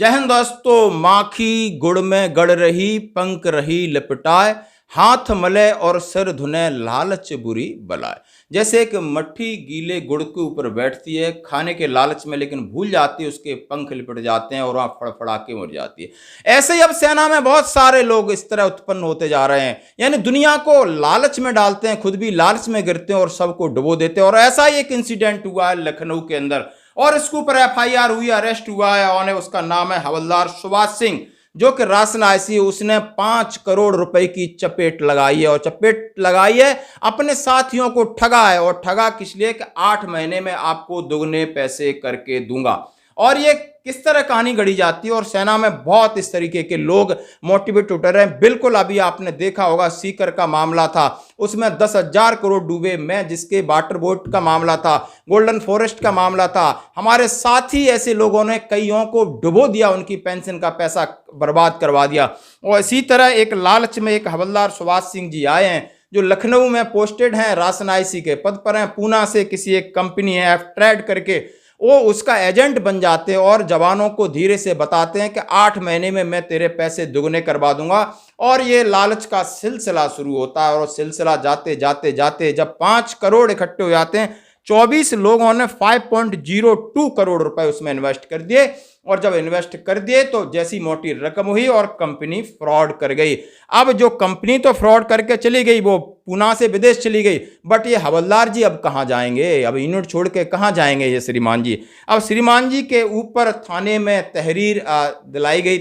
जय हिंद दोस्तों। माखी गुड़ में गड़ रही, पंख रही लिपटाए, हाथ मले और सिर धुने, लालच बुरी बलाए। जैसे एक मट्ठी गीले गुड़ के ऊपर बैठती है खाने के लालच में, लेकिन भूल जाती है, उसके पंख लिपट जाते हैं और वहां फड़फड़ा के मर जाती है। ऐसे ही अब सेना में बहुत सारे लोग इस तरह उत्पन्न होते जा रहे हैं, यानी दुनिया को लालच में डालते हैं, खुद भी लालच में गिरते हैं और सबको डुबो देते हैं। और ऐसा ही एक इंसिडेंट हुआ है लखनऊ के अंदर, और इसके ऊपर एफआईआर हुई, अरेस्ट हुआ है और उसका नाम है हवलदार सुभाष सिंह, जो कि राशन आईसी। उसने 5 करोड़ रुपए की चपेट लगाई है, और चपेट लगाई है अपने साथियों को ठगा है। और ठगा किस लिए कि 8 महीने में आपको दुगने पैसे करके दूंगा। और ये किस तरह कहानी गढ़ी जाती है, और सेना में बहुत इस तरीके के लोग मोटिवेट उठ रहे हैं। बिल्कुल अभी आपने देखा होगा सीकर का मामला था, उसमें 10,000 करोड़ डूबे। मैं जिसके वाटर बोर्ड का मामला था, गोल्डन फॉरेस्ट का मामला था, हमारे साथी ऐसे लोगों ने कईयों को डुबो दिया, उनकी पेंशन का पैसा बर्बाद करवा दिया। और इसी तरह एक लालच में एक हवलदार सुभाष सिंह जी आए हैं, जो लखनऊ में पोस्टेड हैं, राशन आईसी के पद पर हैं। पूना से किसी एक कंपनी है एफ ट्रेड करके, वो उसका एजेंट बन जाते हैं और जवानों को धीरे से बताते हैं कि 8 महीने में मैं तेरे पैसे दुगने करवा दूंगा। और ये लालच का सिलसिला शुरू होता है, और सिलसिला जाते जाते जाते जब 5 करोड़ इकट्ठे हो जाते हैं, 24 लोगों ने 5.02 करोड़ रुपए उसमें इन्वेस्ट कर दिए। और जब इन्वेस्ट कर दिए तो जैसी मोटी रकम हुई और कंपनी फ्रॉड कर गई। अब जो कंपनी तो फ्रॉड करके चली गई, वो पूना से विदेश चली गई, बट ये हवलदार जी अब कहाँ जाएंगे? अब यूनिट छोड़ के कहाँ जाएंगे ये श्रीमान जी? अब श्रीमान जी के ऊपर थाने में तहरीर दिलाई गई।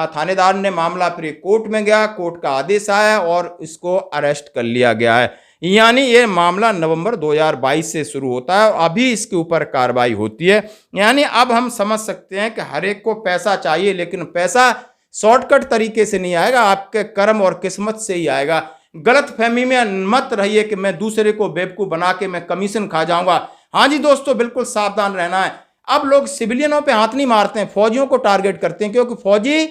थानेदार ने मामला फिर कोर्ट में गया, कोर्ट का आदेश आया और इसको अरेस्ट कर लिया गया है। यानी ये मामला नवंबर 2022 से शुरू होता है और अभी इसके ऊपर कार्रवाई होती है। यानी अब हम समझ सकते हैं कि हर एक को पैसा चाहिए, लेकिन पैसा शॉर्टकट तरीके से नहीं आएगा, आपके कर्म और किस्मत से ही आएगा। गलत फहमी में मत रहिए कि मैं दूसरे को बेवकूफ बना के मैं कमीशन खा जाऊंगा। हाँ जी दोस्तों, बिल्कुल सावधान रहना है। अब लोग सिविलियनों पे हाथ नहीं मारते हैं, फौजियों को टारगेट करते हैं, क्योंकि फौजी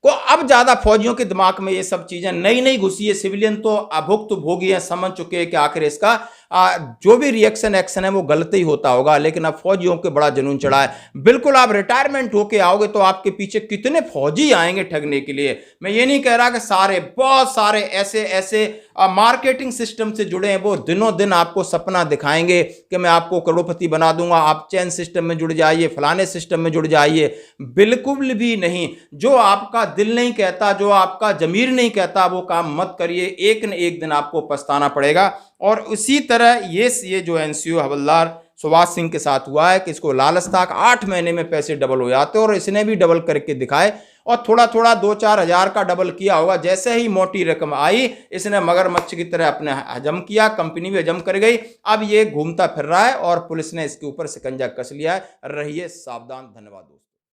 को अब ज्यादा फौजियों के दिमाग में ये सब चीजें नई नई घुसी है। सिविलियन तो अभुक्त भोगी हैं, समझ चुके हैं कि आखिर इसका जो भी रिएक्शन एक्शन है वो गलत ही होता होगा, लेकिन अब फौजियों के बड़ा जुनून चढ़ा है। बिल्कुल आप रिटायरमेंट होके आओगे तो आपके पीछे कितने फौजी आएंगे ठगने के लिए। मैं ये नहीं कह रहा कि सारे, बहुत सारे ऐसे ऐसे मार्केटिंग सिस्टम से जुड़े हैं, वो दिनों दिन आपको सपना दिखाएंगे कि मैं आपको करोड़पति बना दूंगा, आप चैन सिस्टम में जुड़ जाइए, फलाने सिस्टम में जुड़ जाइए। बिल्कुल भी नहीं। जो आपका दिल नहीं कहता, जो आपका जमीर नहीं कहता, वो काम मत करिए, एक न एक दिन आपको पछताना पड़ेगा। और उसी तरह ये जो एनसीओ हवलदार सुभाष सिंह के साथ हुआ है कि इसको लालच था कि 8 महीने में पैसे डबल हो जाते, और इसने भी डबल करके दिखाए, और थोड़ा थोड़ा 2-4 हजार का डबल किया होगा। जैसे ही मोटी रकम आई, इसने मगरमच्छ की तरह अपने हजम किया, कंपनी भी हजम कर गई। अब ये घूमता फिर रहा है और पुलिस ने इसके ऊपर शिकंजा कस लिया है। रहिए सावधान। धन्यवाद दोस्तों।